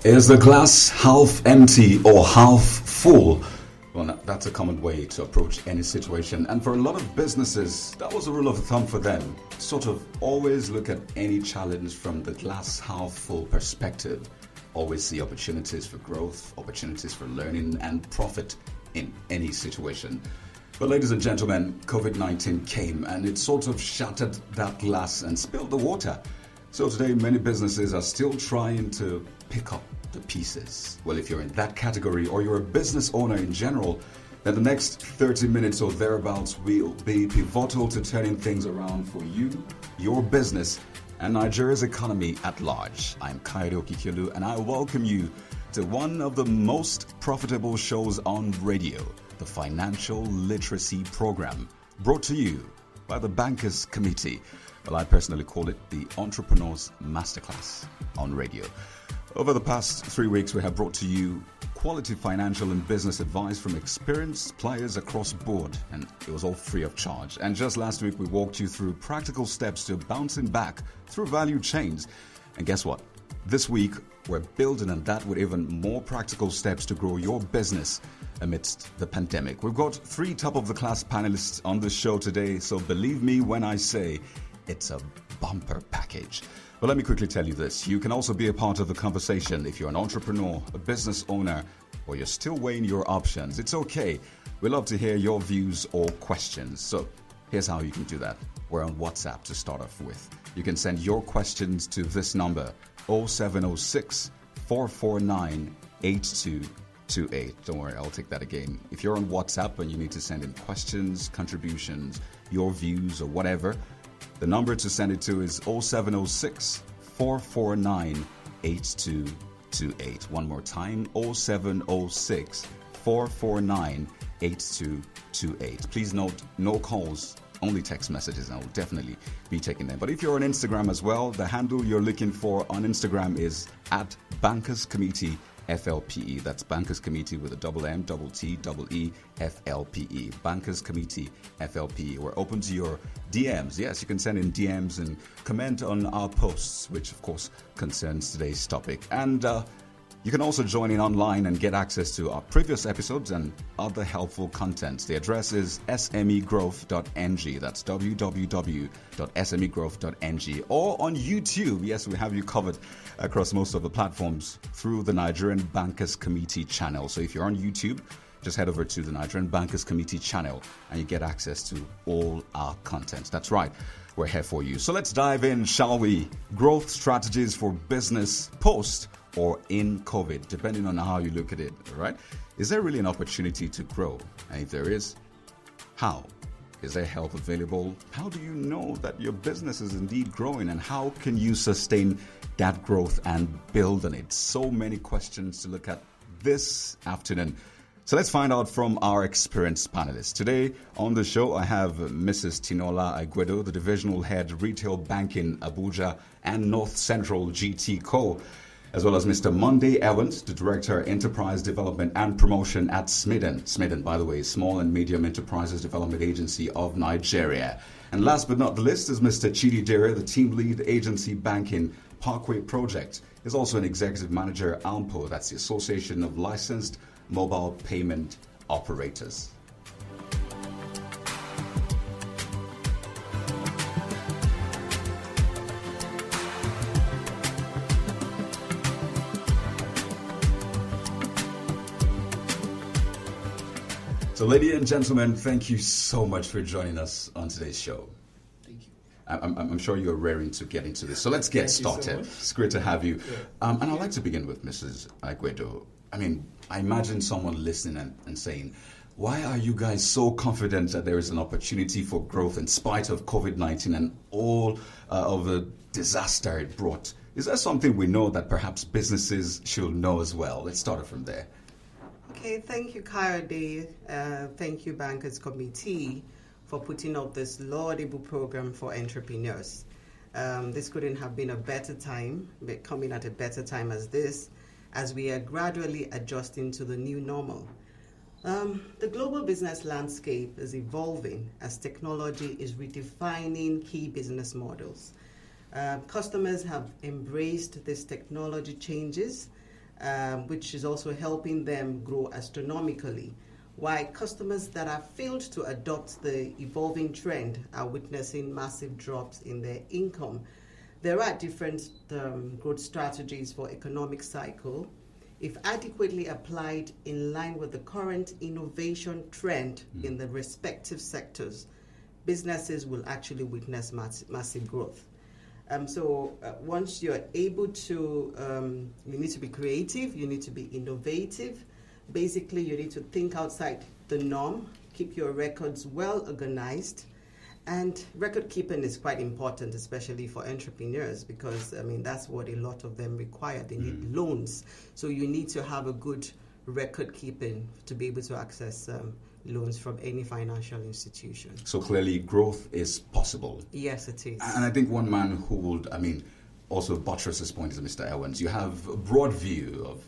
Is the glass half empty or half full? Well, that's a common way to approach any situation. And for a lot of businesses, that was a rule of thumb for them. Sort of always look at any challenge from the glass half full perspective. Always see opportunities for growth, opportunities for learning and profit in any situation. But ladies and gentlemen, COVID-19 came and it sort of shattered that glass and spilled the water. So today, many businesses are still trying to pick up the pieces. Well, if you're in that category or you're a business owner in general, then the next 30 minutes or thereabouts will be pivotal to turning things around for you, your business, and Nigeria's economy at large. I'm Kayode Okikiolu, and I welcome you to one of the most profitable shows on radio, the Financial Literacy Program, brought to you by the Bankers Committee. Well, I personally call it the Entrepreneur's Masterclass on radio. Over the past 3 weeks, we have brought to you quality financial and business advice from experienced players across board, and it was all free of charge. And just last week, we walked you through practical steps to bouncing back through value chains. And guess what? This week, we're building on that with even more practical steps to grow your business amidst the pandemic. We've got 3 top-of-the-class panelists on the show today, so believe me when I say it's a bumper package. But let me quickly tell you this. You can also be a part of the conversation if you're an entrepreneur, a business owner, or you're still weighing your options. It's okay. We love to hear your views or questions. So here's how you can do that. We're on WhatsApp to start off with. You can send your questions to this number, 0706 449 8228. Don't worry, I'll take that again. If you're on WhatsApp and you need to send in questions, contributions, your views, or whatever, the number to send it to is 0706 449 8228. One more time, 0706 449 8228. Please note, no calls, only text messages, and I will definitely be taking them. But if you're on Instagram as well, the handle you're looking for on Instagram is at Bankers Committee FLPE. That's Bankers Committee with a double M, double T, double E, FLPE. Bankers Committee FLPE. We're open to your DMs. Yes, you can send in DMs and comment on our posts, which of course concerns today's topic. And you can also join in online and get access to our previous episodes and other helpful content. The address is smegrowth.ng. That's www.smegrowth.ng. Or on YouTube. Yes, we have you covered across most of the platforms through the Nigerian Bankers Committee channel. So if you're on YouTube, just head over to the Nigerian Bankers Committee channel and you get access to all our content. That's right. We're here for you. So let's dive in, shall we? Growth strategies for business post or in COVID, depending on how you look at it, all right? Is there really an opportunity to grow? And if there is, how? Is there help available? How do you know that your business is indeed growing? And how can you sustain that growth and build on it? So many questions to look at this afternoon. So let's find out from our experienced panelists. Today on the show, I have Mrs. Tinola Aguedo, the Divisional Head Retail Banking Abuja and North Central GT Co., as well as Mr. Monday Evans, the Director, Enterprise Development and Promotion at Smidden. Smidden, by the way, Small and Medium Enterprises Development Agency of Nigeria. And last but not the least is Mr. Chidi Dere, the Team Lead Agency Banking Parkway Project. He's also an Executive Manager, AMPO, that's the Association of Licensed Mobile Payment Operators. So, ladies and gentlemen, thank you so much for joining us on today's show. Thank you. I'm sure you're raring to get into this. So let's get started. It's great to have you. Yeah. And I'd like to begin with Mrs. Aguedo. I mean, I imagine someone listening and saying, why are you guys so confident that there is an opportunity for growth in spite of COVID-19 and all of the disaster it brought? Is there something we know that perhaps businesses should know as well? Let's start it from there. Okay, thank you, Kayode. Thank you, Bankers Committee, for putting up this laudable program for entrepreneurs. This couldn't have been a better time, but coming at a better time as this, as we are gradually adjusting to the new normal. The global business landscape is evolving as technology is redefining key business models. Customers have embraced these technology changes which is also helping them grow astronomically. While customers that have failed to adopt the evolving trend are witnessing massive drops in their income. There are different growth strategies for economic cycle. If adequately applied in line with the current innovation trend in the respective sectors, businesses will actually witness massive growth. Once you're able to, you need to be creative, you need to be innovative. Basically, you need to think outside the norm, keep your records well organized. And record keeping is quite important, especially for entrepreneurs, because, that's what a lot of them require. They need loans. So you need to have a good record keeping to be able to access loans from any financial institution. So clearly growth is possible. Yes, it is. And I think one man who would, also buttress this point is Mr. Owens. You have a broad view of,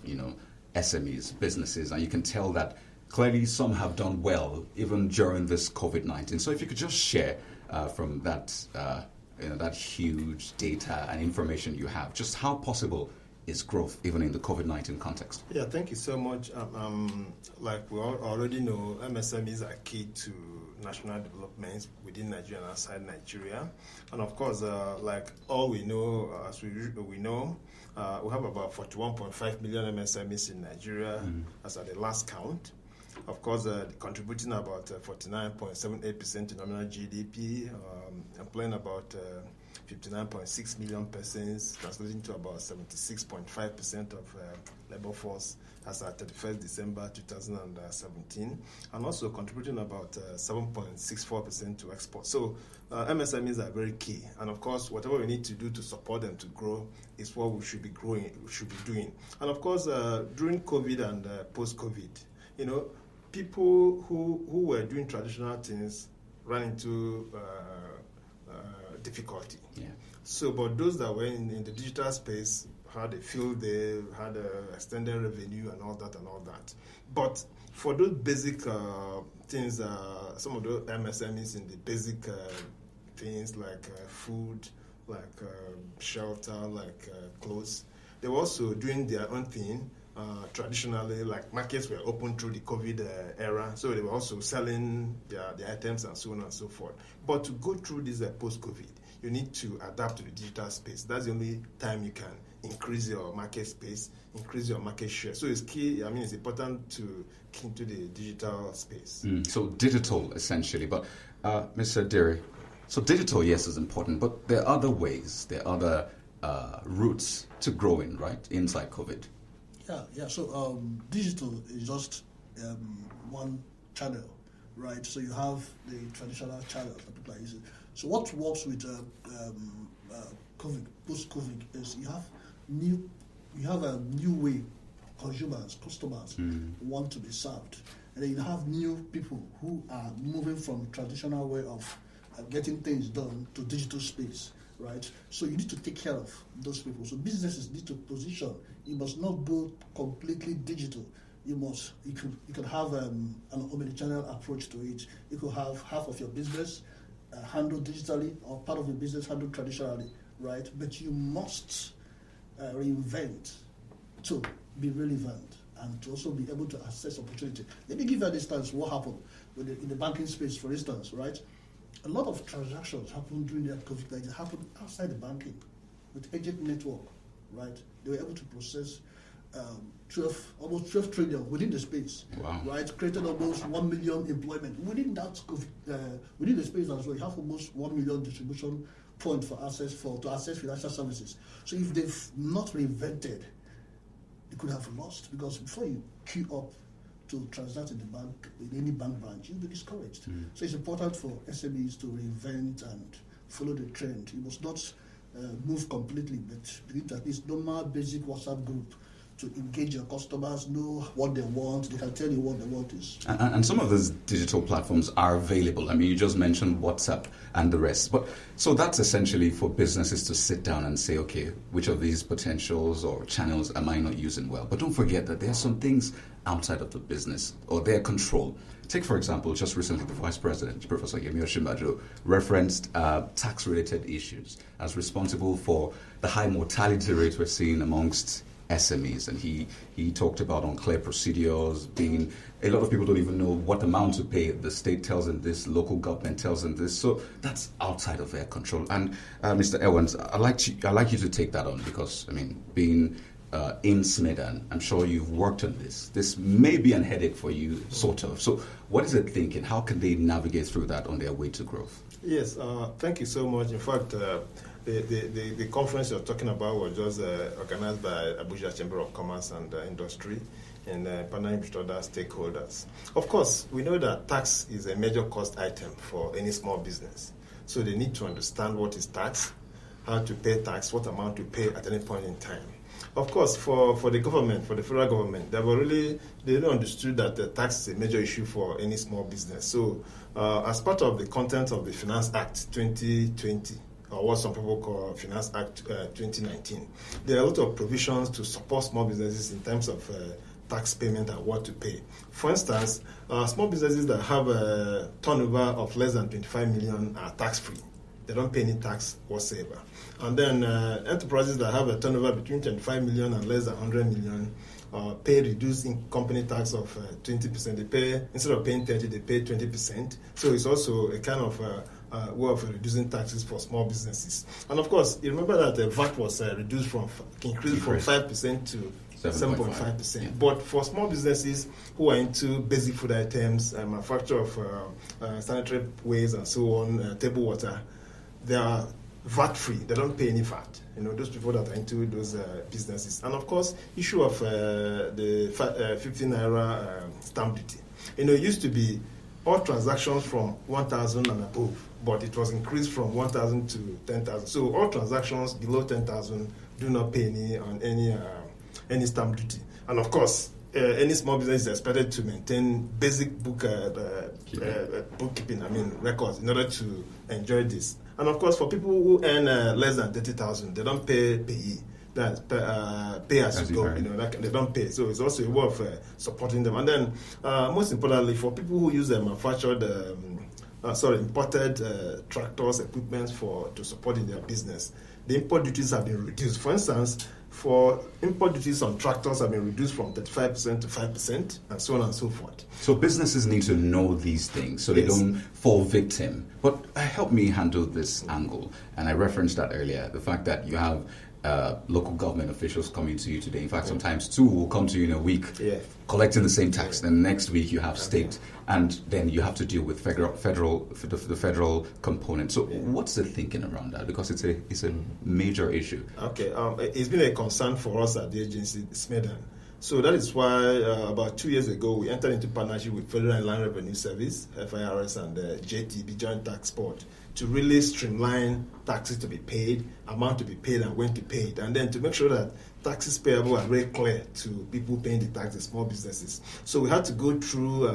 SMEs, businesses, and you can tell that clearly some have done well even during this COVID-19. So if you could just share from that, that huge data and information you have, just how possible is growth even in the COVID-19 context? Yeah, thank you so much. Like we already know, MSMEs are key to national developments within Nigeria and outside Nigeria. And of course, like all we know, as we know, we have about 41.5 million MSMEs in Nigeria as at the last count. Of course, contributing about 49.78% to nominal GDP, employing about 59.6 million persons, translating to about 76.5% of labor force as at 31st December 2017, and also contributing about 7.64% to export. So MSMEs are very key, and of course, whatever we need to do to support them to grow is what we should be doing. And of course, during COVID and post-COVID, people who were doing traditional things ran into difficulty. Yeah. So, but those that were in the digital space had a field day, had extended revenue and all that. But for those basic things, some of those MSMEs in the basic things like food, like shelter, like clothes, they were also doing their own thing. Traditionally, like markets were open through the COVID era, so they were also selling their items and so on and so forth. But to go through this post-COVID, you need to adapt to the digital space. That's the only time you can increase your market space, increase your market share. So it's key. It's important to get into the digital space. So digital, essentially. But Mr. Derry, so digital, yes, is important, but there are other ways, there are other routes to growing, right, inside COVID. Yeah. So digital is just one channel, right? So you have the traditional channel that people are using. So what works with COVID, post-COVID, is you have a new way customers want to be served, and then you have new people who are moving from traditional way of getting things done to digital space. Right, so you need to take care of those people. So businesses need to position. You must not go completely digital. You could have an omnichannel approach to it. You could have half of your business handled digitally, or part of your business handled traditionally, right? But you must reinvent to be relevant and to also be able to assess opportunity. Let me give you an instance. What happened in the banking space, for instance, right? A lot of transactions happened during that COVID. It happened outside the banking with agent network, right? They were able to process almost 12 trillion within the space, right? Created almost 1 million employment within that COVID, within the space as well. You have almost 1 million distribution point to access financial services. So if they've not reinvented, they could have lost, because before you queue up to transact in the bank, in any bank branch, you'll be discouraged. So it's important for SMEs to reinvent and follow the trend. You must not move completely, but believe at least normal basic WhatsApp group to engage your customers, know what they want. They can tell you what they want is. And some of those digital platforms are available. You just mentioned WhatsApp and the rest. But so that's essentially for businesses to sit down and say, okay, which of these potentials or channels am I not using well? But don't forget that there are some things outside of the business or their control. Take, for example, just recently the Vice President, Professor Yemi Osinbajo, referenced tax-related issues as responsible for the high mortality rate we're seeing amongst SMEs, and he talked about unclear procedures being. A lot of people don't even know what amount to pay. The state tells them this, local government tells them this, so that's outside of their control. And Mr. Ewens, I'd like you to take that on, because I mean, being in Smedan, I'm sure you've worked on this. This may be a headache for you, sort of. So, what is it thinking? How can they navigate through that on their way to growth? Yes, thank you so much. In fact, the conference you're talking about was just organized by Abuja Chamber of Commerce and Industry, and partnering with other stakeholders. Of course, we know that tax is a major cost item for any small business. So they need to understand what is tax, how to pay tax, what amount to pay at any point in time. Of course, for the government, for the federal government, they really understood that the tax is a major issue for any small business. So as part of the content of the Finance Act 2020, or what some people call Finance Act 2019, there are a lot of provisions to support small businesses in terms of tax payment and what to pay. For instance, small businesses that have a turnover of less than 25 million are tax-free. They don't pay any tax whatsoever. And then enterprises that have a turnover between 25 million and less than 100 million pay reduced in company tax of 20%. They pay, instead of paying 30%, they pay 20%. So it's also a kind of way of reducing taxes for small businesses. And of course, you remember that the VAT was increased from 5% to 7.5%. Yeah. But for small businesses who are into basic food items, manufacture of sanitary waste and so on, table water, they are VAT-free. They don't pay any VAT. Those people that are into those businesses. And of course, issue of the 50 naira stamp duty. It used to be all transactions from 1,000 and above, but it was increased from 1,000 to 10,000. So all transactions below 10,000 do not pay any stamp duty. And of course, any small business is expected to maintain basic bookkeeping, records in order to enjoy this. And of course, for people who earn less than 30,000, they don't pay payee. That's pay as you go. They don't pay. So it's also a way of supporting them. And then, most importantly, for people who use imported tractors, equipment to support in their business, the import duties have been reduced. For instance, for import duties on tractors have been reduced from 35% to 5%, and so on and so forth. So businesses need to know these things so they don't fall victim. But help me handle this angle. And I referenced that earlier, the fact that you have local government officials coming to you today. In fact, sometimes two will come to you in a week, collecting the same tax. Then next week you have state, and then you have to deal with the federal component. So what's the thinking around that? Because it's a major issue. Okay, it's been a concern for us at the agency, Smedan. So that is why about 2 years ago we entered into partnership with Federal Inland Revenue Service, FIRS, and JTB, Joint Tax Board, to really streamline taxes to be paid, amount to be paid, and when to pay it, and then to make sure that taxes payable are very clear to people paying the tax, the small businesses. So we had to go through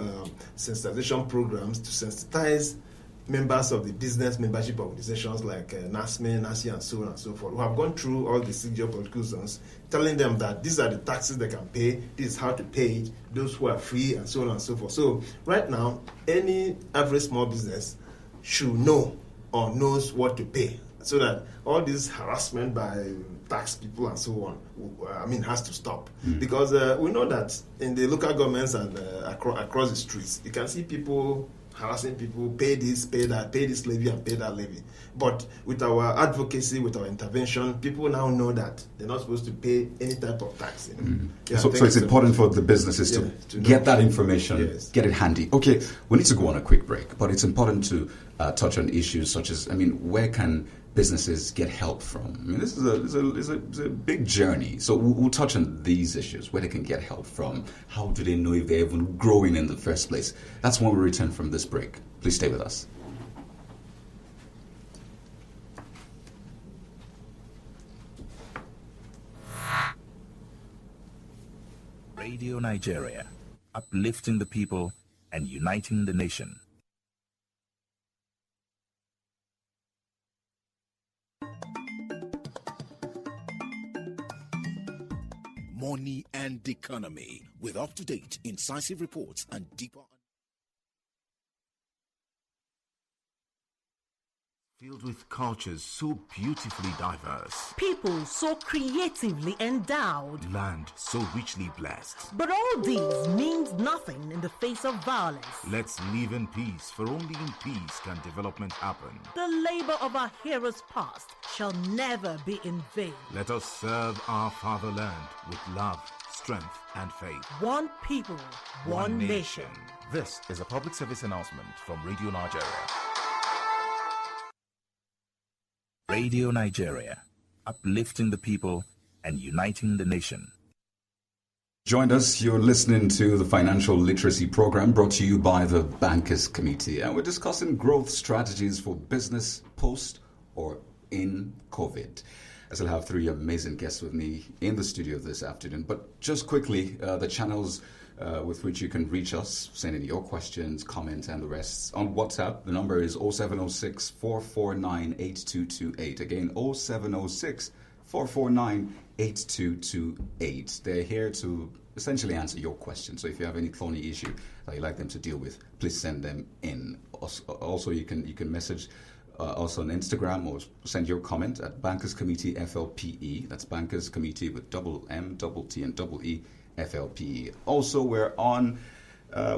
sensitization programs to sensitize members of the business membership organizations like NASME, NASI, and so on and so forth, who have gone through all the 6 geopolitical zones, telling them that these are the taxes they can pay, this is how to pay it, those who are free, and so on and so forth. So right now, any average small business should know or knows what to pay, so that all this harassment by tax people and so on, has to stop. Because we know that in the local governments and across the streets, you can see people harassing people, pay this, pay that, pay this levy and pay that levy. But with our advocacy, with our intervention, people now know that they're not supposed to pay any type of tax. So it's important for the businesses to get that information, get it handy. Okay, we need to go on a quick break, but it's important to touch on issues such as, where can businesses get help from? This is a big journey. So we'll touch on these issues, where they can get help from. How do they know if they're even growing in the first place? That's when we return from this break. Please stay with us. Radio Nigeria, uplifting the people and uniting the nation. Money and economy, with up-to-date, incisive reports and deeper Filled with cultures so beautifully diverse. People so creatively endowed. Land so richly blessed. But all these means nothing in the face of violence. Let's live in peace, for only in peace can development happen. The labor of our heroes past shall never be in vain. Let us serve our fatherland with love, strength, and faith. One people, one nation. This is a public service announcement from Radio Nigeria. Radio Nigeria, uplifting the people and uniting the nation. Joined us, you're listening to the Financial Literacy Program brought to you by the Bankers Committee. And we're discussing growth strategies for business post or in COVID. I still have three amazing guests with me in the studio this afternoon. But just quickly, the channels with which you can reach us, send in your questions, comments, and the rest. On WhatsApp, the number is 0706 449 8228. Again, 0706 449 8228. They're here to essentially answer your questions. So if you have any thorny issue that you'd like them to deal with, please send them in. Also, you can message us on Instagram or send your comment at Bankers Committee FLPE. That's Bankers Committee with double M, double T, and double E. FLPE. Also, we're on,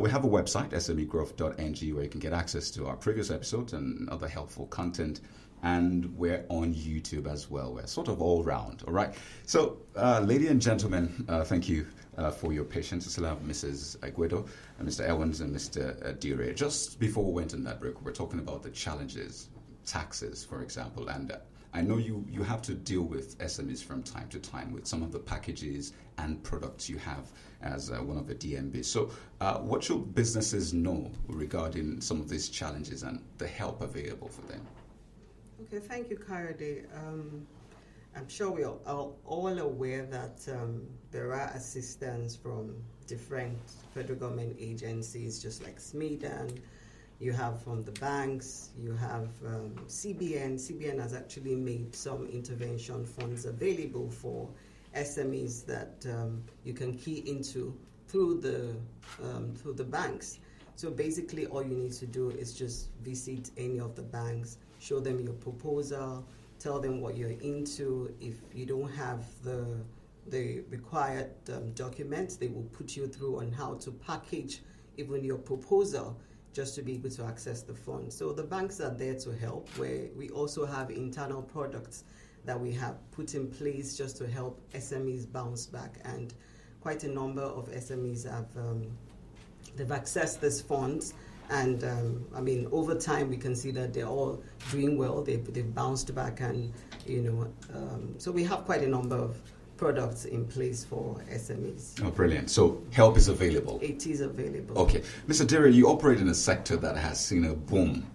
we have a website, smegrowth.ng, where you can get access to our previous episodes and other helpful content. And we're on YouTube as well. We're sort of all round, all right? So, ladies and gentlemen, thank you for your patience. I still have Mrs. Aguedo, and Mr. Owens, and Mr. Dire. Just before we went on that break, we're talking about the challenges, taxes, for example, and I know you have to deal with SMEs from time to time with some of the packages and products you have as one of the DMBs. So what should businesses know regarding some of these challenges and the help available for them? Okay, thank you, Kayode. I'm sure we are all aware that there are assistance from different federal government agencies, just like SMEDAN. You have from the banks, you have CBN. CBN has actually made some intervention funds available for SMEs that you can key into through the banks. So basically all you need to do is just visit any of the banks, show them your proposal, tell them what you're into. If you don't have the required documents, they will put you through on how to package even your proposal, just to be able to access the fund. So the banks are there to help, where we also have internal products that we have put in place just to help SMEs bounce back. And quite a number of SMEs have they've accessed these funds. And over time we can see that they're all doing well. They've bounced back, and so we have quite a number of products in place for SMEs. Oh, brilliant. So help is available. It is available. Okay. Mr. Derry, you operate in a sector that has seen a boom.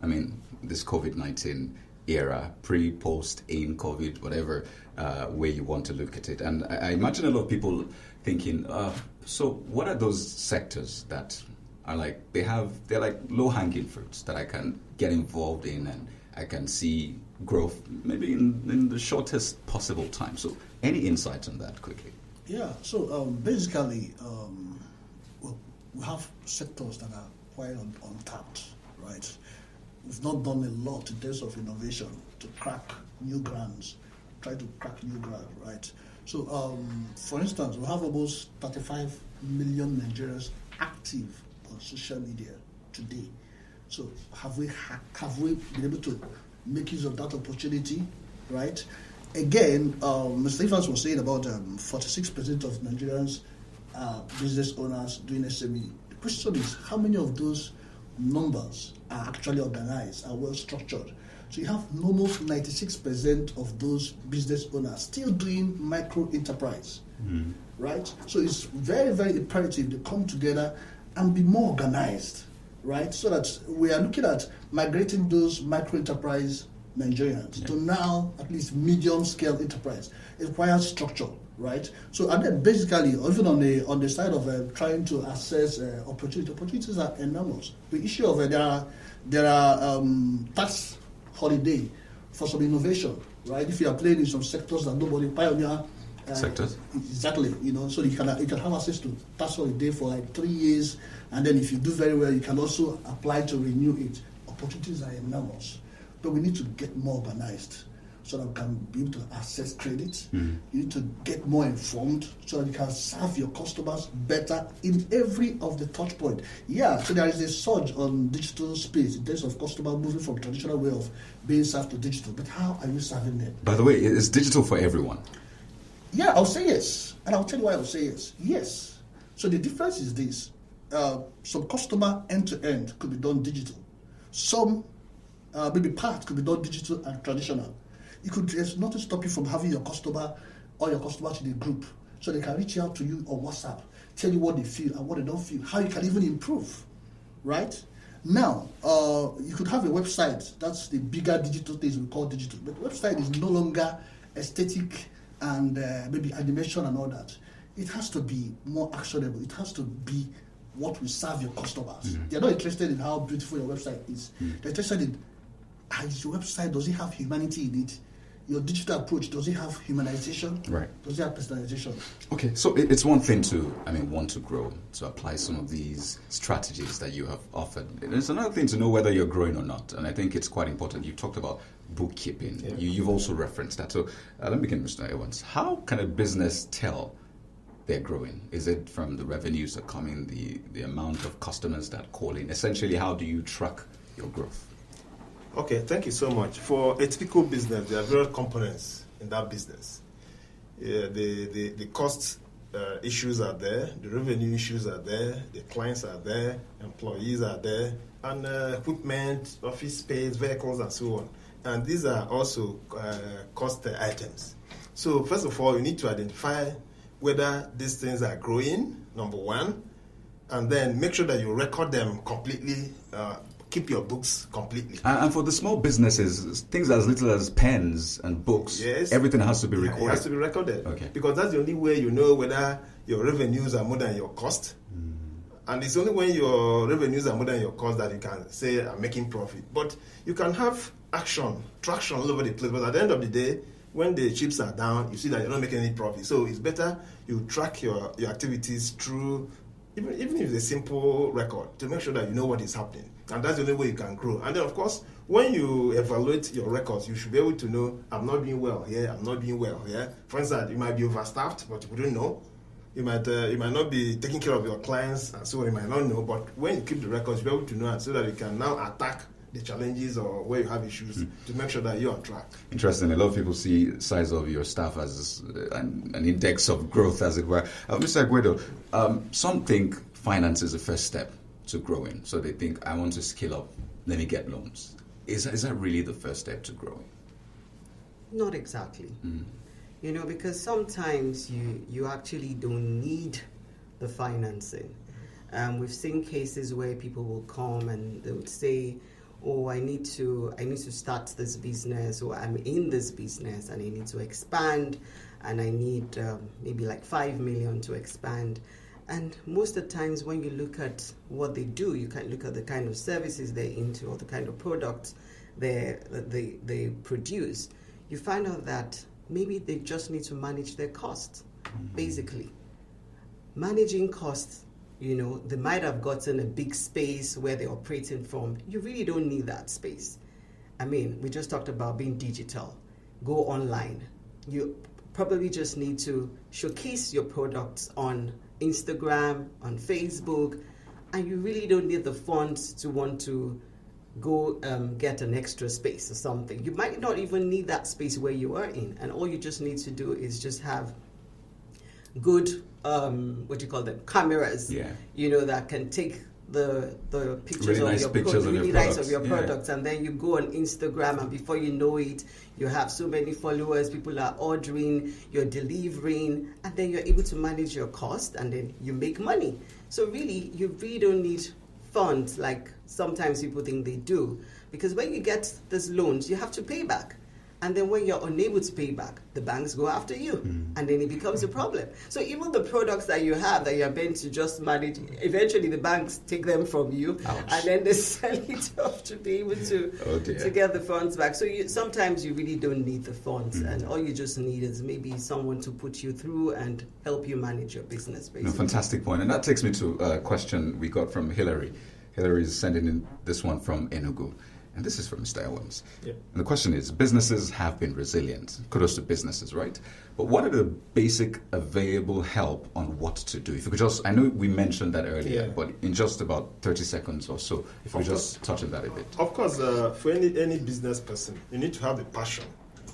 I mean, this COVID-19 era, pre, post, in COVID, whatever way you want to look at it. And I imagine a lot of people thinking, so what are those sectors that are like, they're like low-hanging fruits that I can get involved in and I can see growth maybe in the shortest possible time. So any insights on that quickly? Yeah, so basically, we have sectors that are quite untapped, right? We've not done a lot in terms of innovation to crack new grounds, try to crack new ground, right? So, for instance, we have almost 35 million Nigerians active on social media today. So have we been able to make use of that opportunity, right? Again, Mr. Evans was saying about 46% of Nigerians business owners doing SME. The question is, how many of those numbers are actually organized, are well structured? So you have almost 96% of those business owners still doing micro enterprise, right? So it's very, very imperative they come together and be more organized, right? So that we are looking at migrating those micro enterprise Nigerians to now at least medium scale enterprise. It requires structure, right? So and then basically, even on the side of trying to assess opportunities are enormous. The issue of there are tax holiday for some innovation, right? If you are playing in some sectors that nobody pioneer. Sectors? Exactly, so you can have access to tax holiday for like 3 years, and then if you do very well, you can also apply to renew it. Opportunities are enormous. but we need to get more organized so that we can be able to access credit. You need to get more informed so that you can serve your customers better in every of the touch point. Yeah, so there is a surge on digital space in terms of customer moving from traditional way of being served to digital. But how are you serving them? By the way, it's digital for everyone. Yeah, I'll say yes. And I'll tell you why I'll say yes. Yes. So the difference is this. Some customer end-to-end could be done digital. Some, maybe part could be done digital and traditional. There's nothing stop you from having your customer or your customers in a group so they can reach out to you on WhatsApp, tell you what they feel and what they don't feel, how you can even improve, right? Now, you could have a website. That's the bigger digital things we call digital. But the website is no longer aesthetic and maybe animation and all that. It has to be more actionable. It has to be what will serve your customers. They're not interested in how beautiful your website is. They're interested in, is your website, does it have humanity in it? Your digital approach, does it have humanization? Right. Does it have personalization? Okay, so it's one thing to, want to grow, to apply some of these strategies that you have offered. It's another thing to know whether you're growing or not, and I think it's quite important. You talked about bookkeeping. Yeah. You've also referenced that. So let me begin, Mr. Evans. How can a business tell they're growing? Is it from the revenues that come in, the amount of customers that call in? Essentially, how do you track your growth? Okay, thank you so much. For a typical business, there are various components in that business. The cost issues are there, the revenue issues are there, the clients are there, employees are there, and equipment, office space, vehicles, and so on. And these are also cost items. So first of all, you need to identify whether these things are growing, number one, and then make sure that you record them completely. Keep your books completely. And for the small businesses, things as little as pens and books, yes, everything has to be recorded. It has to be recorded. Okay. Because that's the only way you know whether your revenues are more than your cost. And it's only when your revenues are more than your cost that you can say, I'm making profit. But you can have traction all over the place. But at the end of the day, when the chips are down, you see that you're not making any profit. So it's better you track your activities through, even if it's a simple record, to make sure that you know what is happening. And that's the only way you can grow. And then, of course, when you evaluate your records, you should be able to know, I'm not doing well here, I'm not doing well here. For instance, you might be overstaffed, but you wouldn't know. You might not be taking care of your clients, and so on, you might not know. But when you keep the records, you'll be able to know, so that you can now attack the challenges or where you have issues to make sure that you're on track. Interesting. A lot of people see size of your staff as an index of growth, as it were. Mr. Aguedo, some think finance is the first step to growing. So they think, I want to scale up, let me get loans. Is that really the first step to growing? Not exactly. Because sometimes you actually don't need the financing. We've seen cases where people will come and they would say, oh, I need to start this business, or I'm in this business and I need to expand, and I need maybe like 5 million to expand. And most of the times when you look at what they do, you can look at the kind of services they're into or the kind of products they produce. You find out that maybe they just need to manage their costs, basically. Managing costs, they might have gotten a big space where they're operating from. You really don't need that space. We just talked about being digital. Go online. You probably just need to showcase your products on Instagram, on Facebook, and you really don't need the funds to want to go get an extra space or something. You might not even need that space where you are in, and all you just need to do is just have good, cameras, that can take the pictures really of nice your pictures of really your nice products. of your products, and then you go on Instagram, and before you know it, you have so many followers, people are ordering, you're delivering, and then you're able to manage your cost, and then you make money. So really, you really don't need funds like sometimes people think they do, because when you get these loans, you have to pay back. And then when you're unable to pay back, the banks go after you, and then it becomes a problem. So even the products that you have that you're meant to just manage, eventually the banks take them from you, and then they sell it off to be able to get the funds back. So sometimes you really don't need the funds, and all you just need is maybe someone to put you through and help you manage your business, basically. Fantastic point. And that takes me to a question we got from Hillary. Hillary is sending in this one from Enugu. And this is from Mr. Owens. Yeah. And the question is, businesses have been resilient. Kudos to businesses, right? But what are the basic available help on what to do? If you could just, I know we mentioned that earlier, but in just about 30 seconds or so, if we just touch on that a bit. Of course, for any business person, you need to have the passion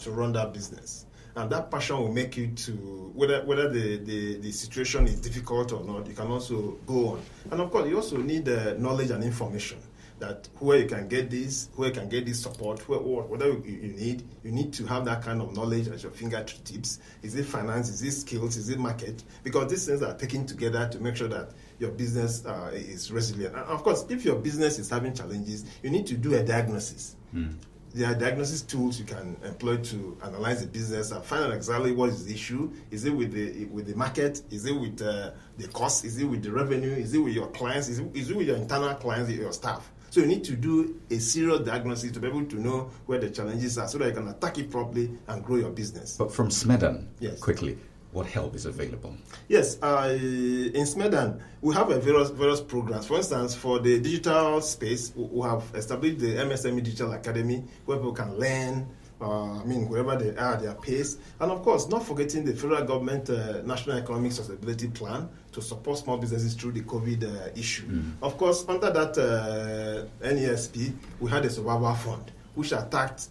to run that business. And that passion will make you to, whether the situation is difficult or not, you can also go on. And of course, you also need knowledge and information, that where you can get this, where you can get this support, whatever you need to have that kind of knowledge at your fingertips. Is it finance? Is it skills? Is it market? Because these things are taken together to make sure that your business is resilient. And of course, if your business is having challenges, you need to do a diagnosis. There are diagnosis tools you can employ to analyze the business and find out exactly what is the issue. Is it with the market? Is it with the cost? Is it with the revenue? Is it with your clients? Is it with your internal clients, your staff? So you need to do a serious diagnosis to be able to know where the challenges are so that you can attack it properly and grow your business. But from Smedan, yes, quickly, what help is available? Yes, in Smedan, we have various programs. For instance, for the digital space, we have established the MSME Digital Academy where people can learn, wherever they are, their pace. And of course, not forgetting the federal government National Economic Sustainability Plan to support small businesses through the COVID issue. Of course, under that NESP, we had a survival fund, which attacked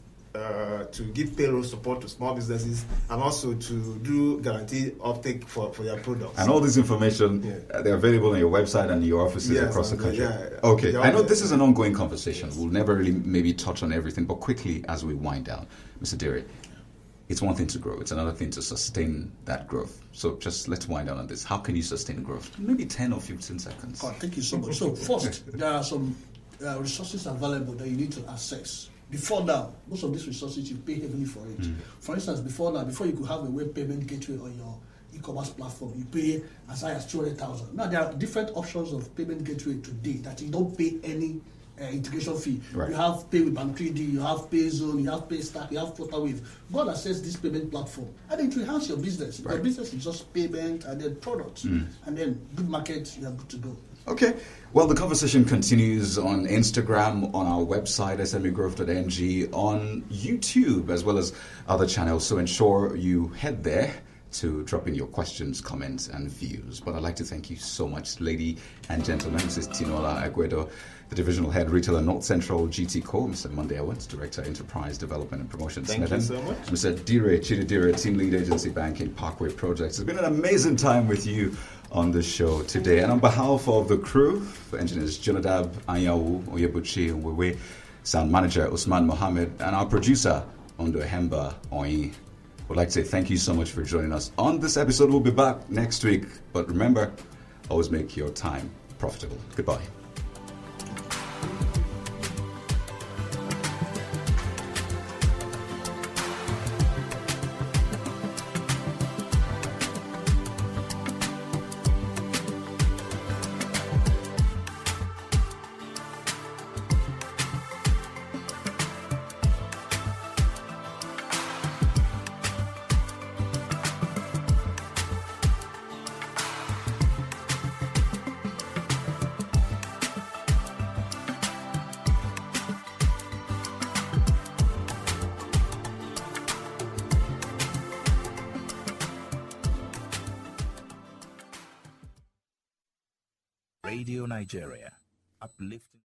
to give payroll support to small businesses and also to do guaranteed uptake for their products. And all this information, they're available on your website and your offices across the country. Okay, I know this is an ongoing conversation. We'll never really maybe touch on everything, but quickly as we wind down, Mr. Dere, it's one thing to grow. It's another thing to sustain that growth. So just let's wind down on this. How can you sustain growth? Maybe 10 or 15 seconds. Thank you so much. So first, there are some resources available that you need to access. Before now, most of these resources, you pay heavily for it. For instance, before you could have a web payment gateway on your e-commerce platform, you pay as high as 200,000. Now, there are different options of payment gateway today that you don't pay any integration fee. Right. You have Pay with Bank 3D, you have PayZone, you have PayStack, you have FlutterWave. Go and access this payment platform, and it will enhance your business. Right. Your business is just payment and then products, and then good market, you are good to go. Okay. Well, the conversation continues on Instagram, on our website, smegrowth.ng, on YouTube, as well as other channels. So ensure you head there to drop in your questions, comments, and views. But I'd like to thank you so much, lady and gentlemen. This is Tinola Aguedo, the Divisional Head, Retailer North Central GT Co. Mr. Monday Owens, Director, Enterprise Development and Promotion. Thank you so much. Mr. Chididire, Team Lead Agency Banking, Parkway Projects. It's been an amazing time with you on the show today. And on behalf of the crew, engineers Jonadab, Anyawu, Oyebuchi, Wewe, sound manager Usman Mohammed, and our producer, Ondo Hemba Oyi, would like to say thank you so much for joining us on this episode. We'll be back next week. But remember, always make your time profitable. Goodbye. Radio Nigeria, uplifting.